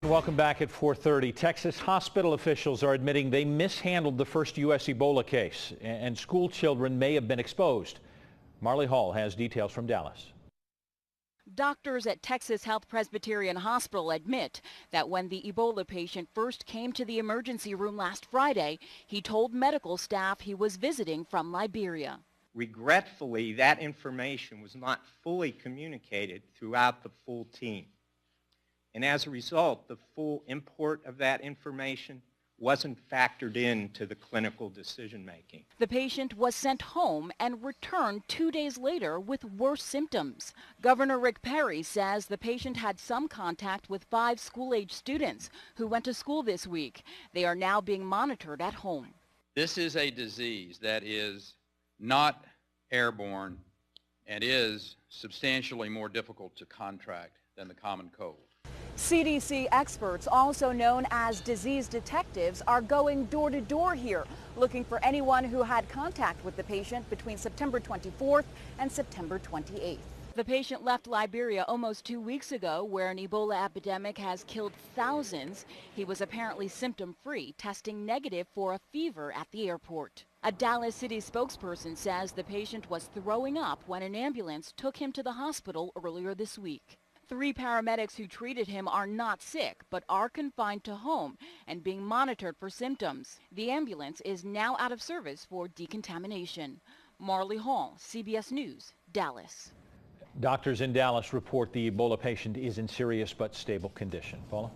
Welcome back at 4:30. Texas hospital officials are admitting they mishandled the first U.S. Ebola case, and school children may have been exposed. Marley Hall has details from Dallas. Doctors at Texas Health Presbyterian Hospital admit that when the Ebola patient first came to the emergency room last Friday, he told medical staff he was visiting from Liberia. Regretfully, that information was not fully communicated throughout the full team. And as a result, the full import of that information wasn't factored into the clinical decision-making. The patient was sent home and returned 2 days later with worse symptoms. Governor Rick Perry says the patient had some contact with 5 school-age students who went to school this week. They are now being monitored at home. This is a disease that is not airborne and is substantially more difficult to contract than the common cold. CDC experts, also known as disease detectives, are going door to door here, looking for anyone who had contact with the patient between September 24th and September 28th. The patient left Liberia almost 2 weeks ago, where an Ebola epidemic has killed thousands. He was apparently symptom-free, testing negative for a fever at the airport. A Dallas City spokesperson says the patient was throwing up when an ambulance took him to the hospital earlier this week. 3 paramedics who treated him are not sick, but are confined to home and being monitored for symptoms. The ambulance is now out of service for decontamination. Marley Hall, CBS News, Dallas. Doctors in Dallas report the Ebola patient is in serious but stable condition. Paula?